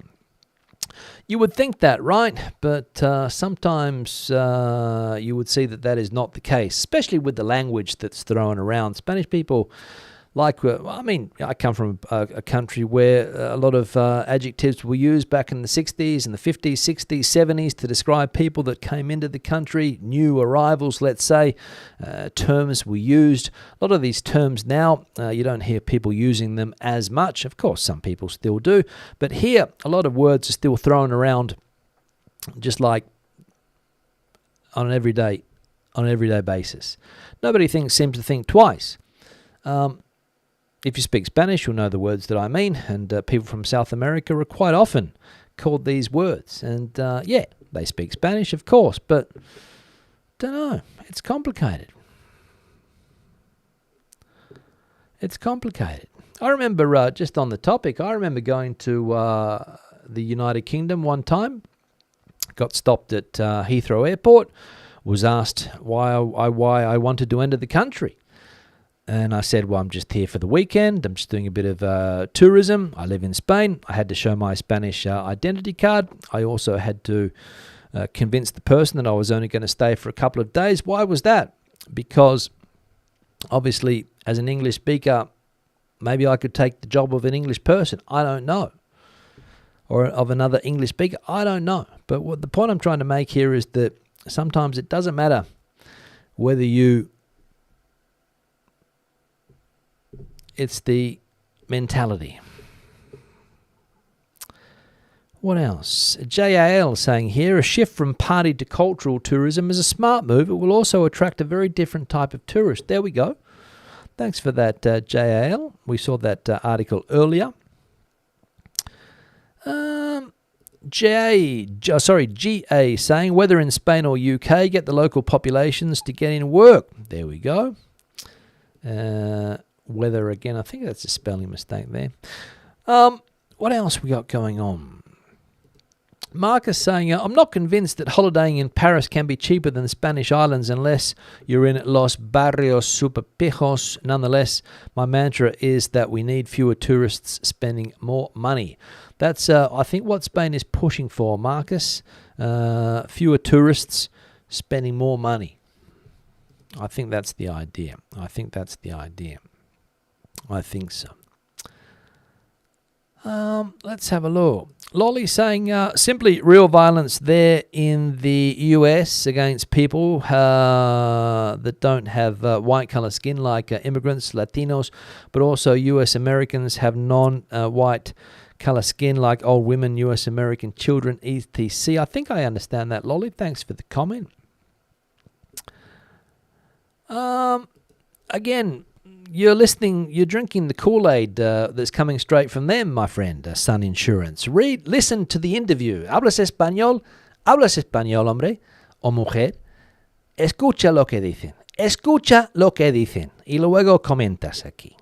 You would think that, right? But sometimes you would see that is not the case, especially with the language that's thrown around. Spanish people I come from a country where a lot of adjectives were used back in the 60s and the 50s, 60s, 70s to describe people that came into the country, new arrivals, let's say. Terms were used. A lot of these terms now, you don't hear people using them as much. Of course, some people still do. But here, a lot of words are still thrown around just like on an everyday basis. Nobody seems to think twice. If you speak Spanish, you'll know the words that I mean, and people from South America are quite often called these words. And they speak Spanish, of course, but don't know. It's complicated. I remember, just on the topic, going to the United Kingdom one time, got stopped at Heathrow Airport, was asked why I wanted to enter the country. And I said, well, I'm just here for the weekend. I'm just doing a bit of tourism. I live in Spain. I had to show my Spanish identity card. I also had to convince the person that I was only going to stay for a couple of days. Why was that? Because obviously, as an English speaker, maybe I could take the job of an English person. I don't know. Or of another English speaker. I don't know. But what the point I'm trying to make here is that sometimes it doesn't matter whether it's the mentality. What else? JAL saying here, a shift from party to cultural tourism is a smart move. It will also attract a very different type of tourist. There we go. Thanks for that, JAL. We saw that article earlier. GA saying, whether in Spain or UK, get the local populations to get in work. There we go. Whether, again, I think that's a spelling mistake there. What else we got going on? Marcus saying, I'm not convinced that holidaying in Paris can be cheaper than the Spanish islands unless you're in Los Barrios Super Pijos. Nonetheless, my mantra is that we need fewer tourists spending more money. That's, I think, what Spain is pushing for, Marcus. Fewer tourists spending more money. I think that's the idea. I think so. Let's have a look. Lolly saying, simply real violence there in the US against people that don't have white color skin, like immigrants, Latinos, but also US Americans have non-white color skin, like old women, US American children, etc. I think I understand that, Lolly. Thanks for the comment. Again, you're drinking the Kool-Aid that's coming straight from them, my friend, Sun Insurance. Listen to the interview. ¿Hablas español, hombre o mujer? Escucha lo que dicen. Y luego comentas aquí.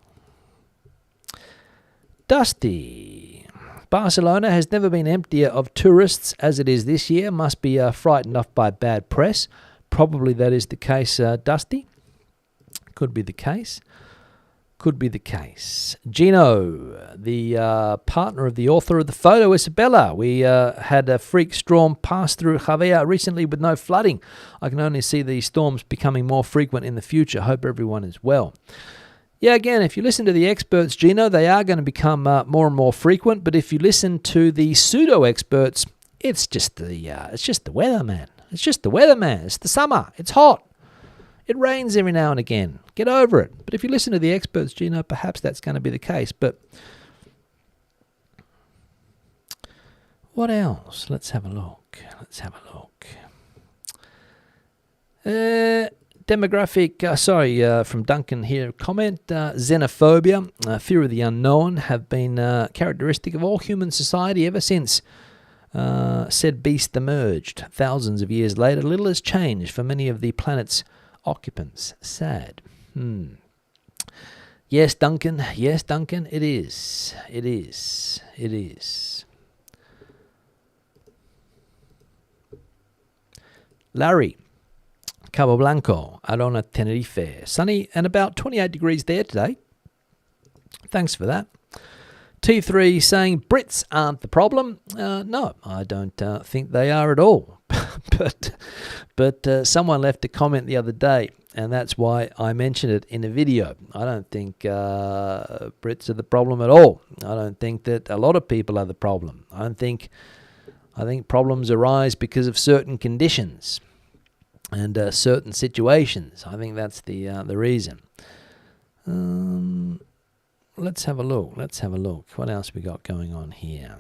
Dusty. Barcelona has never been emptier of tourists as it is this year. Must be frightened off by bad press. Probably that is the case, Dusty. Could be the case. Gino, the partner of the author of the photo, Isabella. We had a freak storm pass through Javier recently with no flooding. I can only see these storms becoming more frequent in the future. Hope everyone is well. Yeah, again, if you listen to the experts, Gino, they are going to become more and more frequent. But if you listen to the pseudo experts, it's just the weather, man. It's the summer. It's hot. It rains every now and again. Get over it. But if you listen to the experts, Gino, perhaps that's going to be the case. But what else? Let's have a look. Demographic, from Duncan here, comment, xenophobia, fear of the unknown have been characteristic of all human society ever since said beast emerged. Thousands of years later, little has changed for many of the planet's occupants. Sad. Yes, Duncan, it is. Larry, Cabo Blanco, Arona, Tenerife. Sunny and about 28 degrees there today. Thanks for that. T3 saying Brits aren't the problem. No, I don't think they are at all. but someone left a comment the other day, and that's why I mentioned it in a video. I don't think Brits are the problem at all. I don't think that a lot of people are the problem. I think problems arise because of certain conditions and certain situations. I think that's the reason. Let's have a look. What else we got going on here?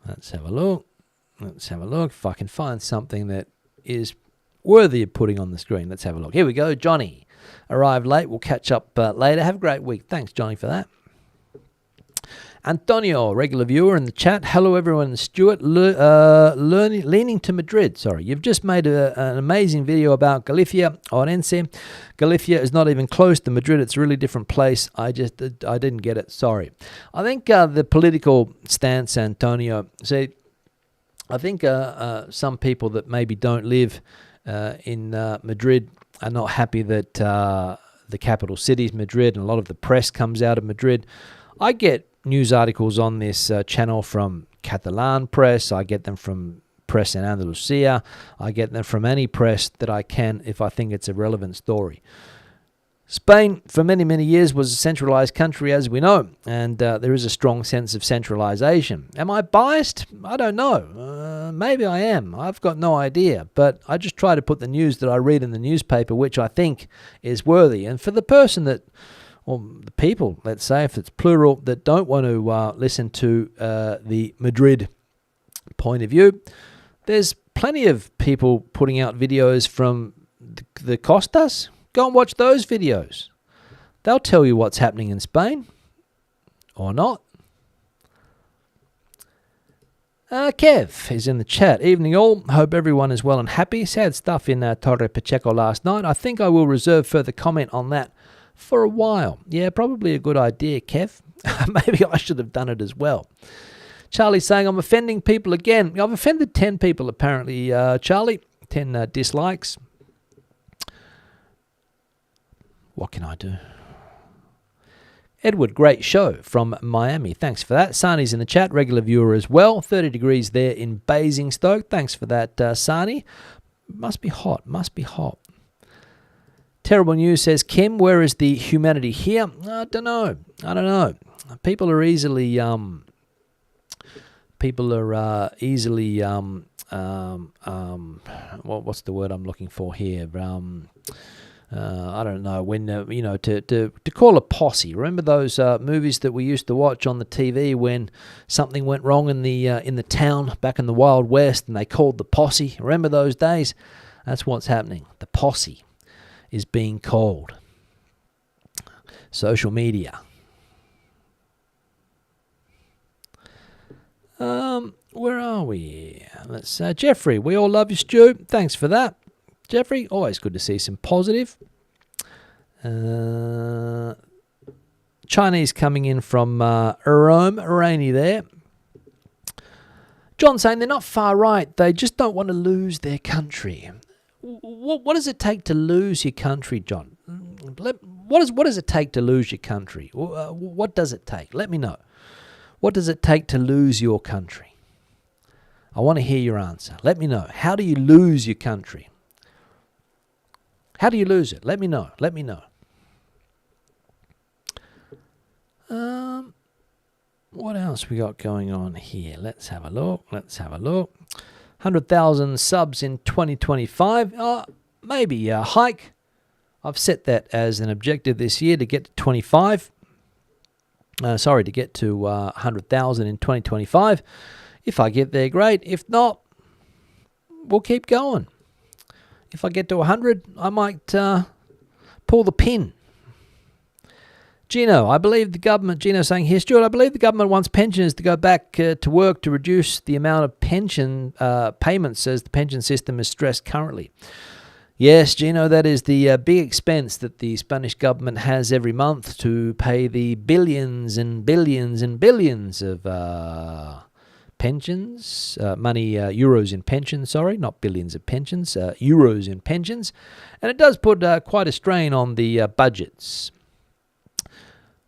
Let's have a look. If I can find something that is worthy of putting on the screen. Let's have a look. Here we go. Johnny arrived late. We'll catch up later. Have a great week. Thanks, Johnny, for that. Antonio, regular viewer in the chat. Hello, everyone. Stuart, leaning to Madrid. Sorry, you've just made an amazing video about Galicia, Orense. Galicia is not even close to Madrid. It's a really different place. I didn't get it. Sorry. I think the political stance, Antonio, see, I think some people that maybe don't live in Madrid are not happy that the capital city is Madrid, and a lot of the press comes out of Madrid. I get news articles on this channel from Catalan press. I get them from press in Andalusia. I get them from any press that I can if I think it's a relevant story. Spain, for many, many years, was a centralised country, as we know, and there is a strong sense of centralisation. Am I biased? I don't know. Maybe I am. I've got no idea. But I just try to put the news that I read in the newspaper, which I think is worthy. And for the person that, or the people, let's say, if it's plural, that don't want to listen to the Madrid point of view, there's plenty of people putting out videos from the Costas. Go and watch those videos. They'll tell you what's happening in Spain. Or not. Kev is in the chat. Evening all. Hope everyone is well and happy. Sad stuff in Torre Pacheco last night. I think I will reserve further comment on that for a while. Yeah, probably a good idea, Kev. Maybe I should have done it as well. Charlie's saying, I'm offending people again. I've offended 10 people apparently, Charlie. 10 dislikes. What can I do? Edward, great show from Miami. Thanks for that. Sani's in the chat, regular viewer as well. 30 degrees there in Basingstoke. Thanks for that, Sani. Must be hot. Must be hot. Terrible News says, Kim, where is the humanity here? I don't know. I don't know. People are easily what's the word I'm looking for here? I don't know, when, to call a posse. Remember those movies that we used to watch on the TV when something went wrong in the town back in the Wild West and they called the posse? Remember those days? That's what's happening. The posse is being called. Social media. Where are we? Let's Jeffrey, we all love you, Stu. Thanks for that. Jeffrey, always good to see some positive. Chinese coming in from Rome, rainy there. John saying they're not far right. They just don't want to lose their country. What does it take to lose your country, John? What does it take to lose your country? What does it take? Let me know. What does it take to lose your country? I want to hear your answer. Let me know. How do you lose your country? How do you lose it? Let me know. Let me know. What else we got going on here? Let's have a look. 100,000 subs in 2025. Maybe a hike. I've set that as an objective this year to get to 25. To get to 100,000 in 2025. If I get there, great. If not, we'll keep going. If I get to 100, I might pull the pin. Gino, I believe the government, Gino saying here, Stuart, I believe the government wants pensioners to go back to work to reduce the amount of pension payments as the pension system is stressed currently. Yes, Gino, that is the big expense that the Spanish government has every month to pay the billions and billions and billions of pensions, euros in pensions, not billions of pensions, euros in pensions. And it does put quite a strain on the budgets.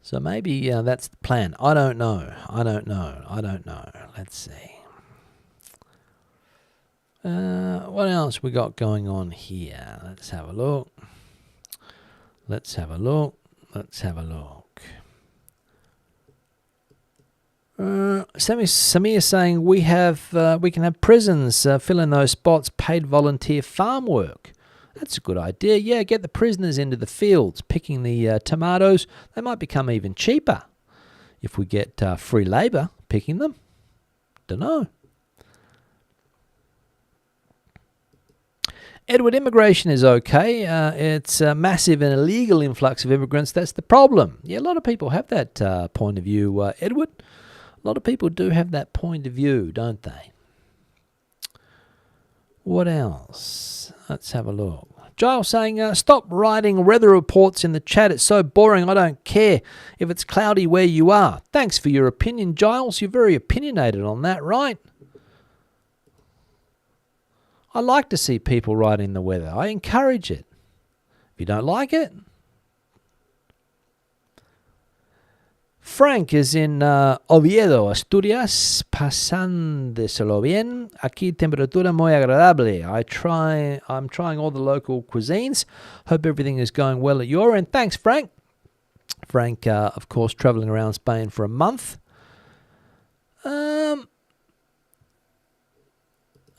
So maybe that's the plan. I don't know. Let's see. What else we got going on here? Let's have a look. Samir saying we can have prisons fill in those spots, paid volunteer farm work. That's a good idea. Yeah, get the prisoners into the fields picking the tomatoes. They might become even cheaper if we get free labour picking them. Don't know. Edward, immigration is okay. It's a massive and illegal influx of immigrants. That's the problem. Yeah, a lot of people have that point of view, Edward. A lot of people do have that point of view, don't they? What else? Let's have a look. Giles saying, stop writing weather reports in the chat. It's so boring. I don't care if it's cloudy where you are. Thanks for your opinion, Giles. You're very opinionated on that, right? I like to see people writing the weather. I encourage it. If you don't like it, Frank is in Oviedo, Asturias, pasándoselo bien. Aquí temperatura muy agradable. I'm trying all the local cuisines. Hope everything is going well at your end. Thanks, Frank. Frank, of course, traveling around Spain for a month.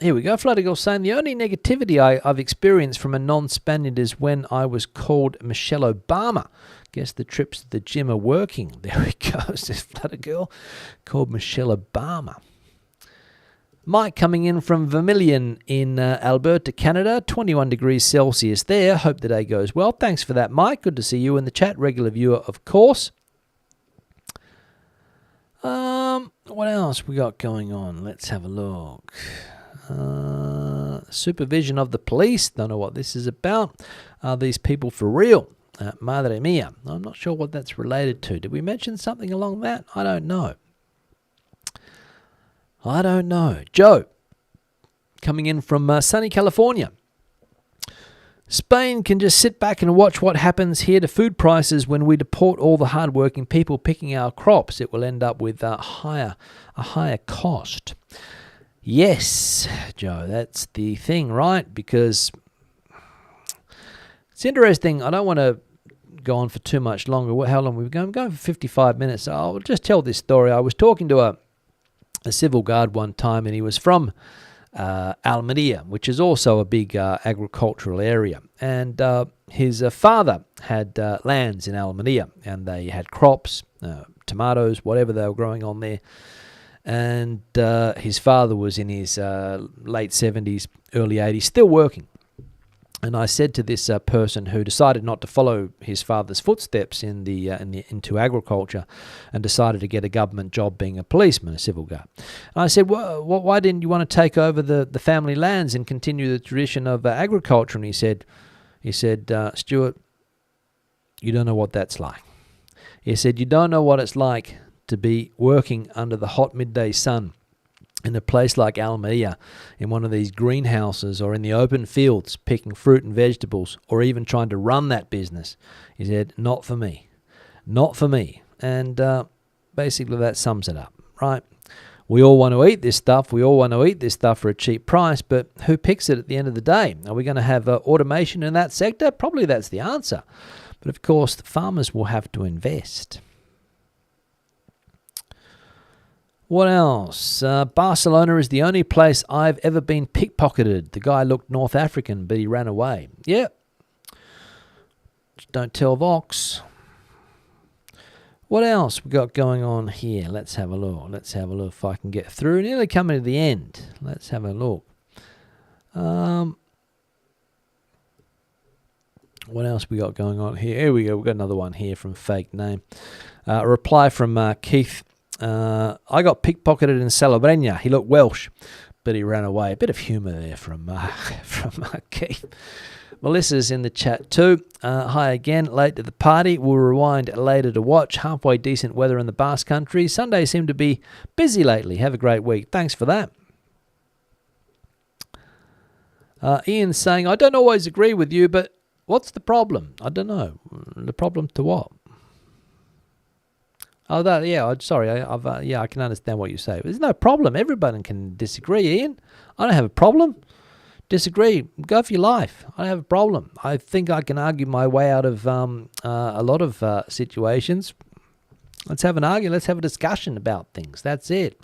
Here we go. Flatigal saying, the only negativity I've experienced from a non-Spaniard is when I was called Michelle Obama. Guess the trips to the gym are working. There he goes, this Flatigal called Michelle Obama. Mike coming in from Vermilion in Alberta, Canada. 21 degrees Celsius there. Hope the day goes well. Thanks for that, Mike. Good to see you in the chat. Regular viewer, of course. What else we got going on? Let's have a look. Supervision of the police. Don't know what this is about. Are these people for real? Madre mia. I'm not sure what that's related to. Did we mention something along that? I don't know. Joe, coming in from sunny California. Spain can just sit back and watch what happens here to food prices when we deport all the hardworking people picking our crops. It will end up with a higher cost. Yes, Joe, that's the thing, right? Because it's interesting. I don't want to go on for too much longer. How long we've been going? I'm going for 55 minutes. I'll just tell this story. I was talking to a civil guard one time, and he was from Almeria, which is also a big agricultural area. And his father had lands in Almeria, and they had crops, tomatoes, whatever they were growing on there. And his father was in his late 70s, early 80s, still working. And I said to this person who decided not to follow his father's footsteps into agriculture and decided to get a government job being a policeman, a civil guard. And I said, why didn't you want to take over the family lands and continue the tradition of agriculture? And he said, Stuart, you don't know what that's like. He said, you don't know what it's like to be working under the hot midday sun in a place like Almeria, in one of these greenhouses or in the open fields, picking fruit and vegetables, or even trying to run that business. He said, not for me. Not for me. And basically that sums it up, right? We all want to eat this stuff. We all want to eat this stuff for a cheap price, but who picks it at the end of the day? Are we going to have automation in that sector? Probably that's the answer. But of course, the farmers will have to invest. What else? Barcelona is the only place I've ever been pickpocketed. The guy looked North African, but he ran away. Yep. Just don't tell Vox. What else we got going on here? Let's have a look. Let's have a look if I can get through. Nearly coming to the end. Let's have a look. What else we got going on here? Here we go. We've got another one here from Fake Name. A reply from Keith. I got pickpocketed in Salobreña. He looked Welsh, but he ran away. A bit of humour there from Keith. Melissa's in the chat too. Hi again. Late to the party. We'll rewind later to watch. Halfway decent weather in the Basque Country. Sundays seem to be busy lately. Have a great week. Thanks for that. Ian's saying, I don't always agree with you, but what's the problem? I don't know. The problem to what? Oh, that, yeah, sorry, I can understand what you say. There's no problem. Everybody can disagree, Ian. I don't have a problem. Disagree. Go for your life. I don't have a problem. I think I can argue my way out of a lot of situations. Let's have an argument. Let's have a discussion about things. That's it.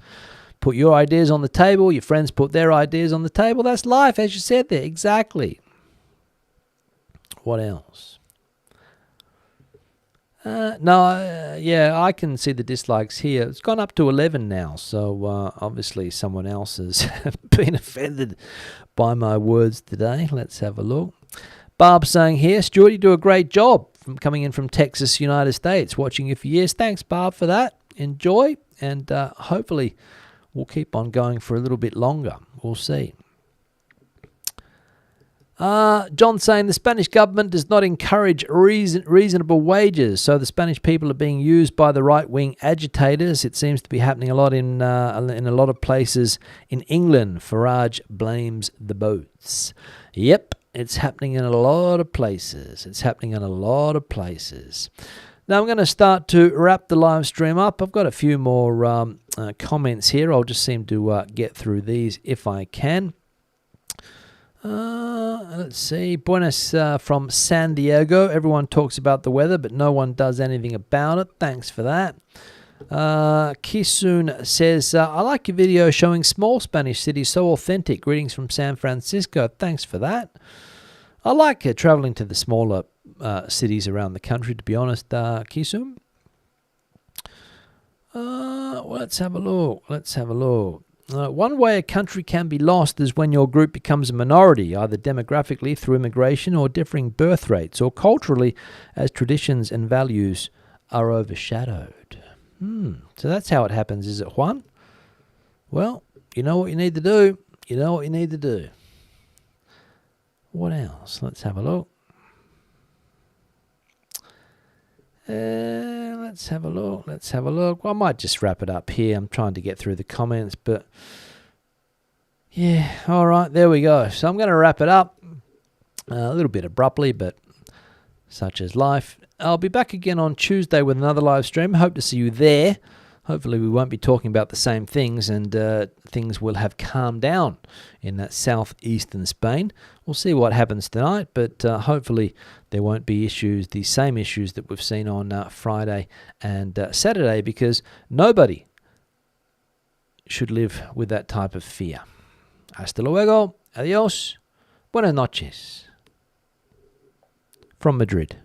Put your ideas on the table. Your friends put their ideas on the table. That's life, as you said there. Exactly. What else? Yeah, I can see the dislikes here. It's gone up to 11 now, so obviously someone else has been offended by my words today. Let's have a look. Barb saying here, Stuart, you do a great job from coming in from Texas, United States, watching you for years. Thanks, Barb, for that. Enjoy, and hopefully we'll keep on going for a little bit longer. We'll see. John saying the Spanish government does not encourage reasonable wages, so the Spanish people are being used by the right-wing agitators. It seems to be happening a lot in a lot of places in England. Farage blames the boats. Yep, it's happening in a lot of places. Now I'm going to start to wrap the live stream up. I've got a few more comments here. I'll just seem to get through these if I can. Let's see. Buenos from San Diego. Everyone talks about the weather, but no one does anything about it. Thanks for that. Kisun says, I like your video showing small Spanish cities, so authentic. Greetings from San Francisco. Thanks for that. I like traveling to the smaller cities around the country, to be honest, Kisun. Let's have a look. One way a country can be lost is when your group becomes a minority, either demographically through immigration or differing birth rates, or culturally as traditions and values are overshadowed. So that's how it happens, is it, Juan? Well, you know what you need to do. What else? Let's have a look. Let's have a look. Well, I might just wrap it up here. I'm trying to get through the comments, but yeah, all right, there we go. So I'm going to wrap it up a little bit abruptly, but such is life. I'll be back again on Tuesday with another live stream. Hope to see you there. Hopefully we won't be talking about the same things, and things will have calmed down in that southeastern Spain. We'll see what happens tonight, but hopefully there won't be the same issues that we've seen on Friday and Saturday, because nobody should live with that type of fear. Hasta luego. Adios. Buenas noches. From Madrid.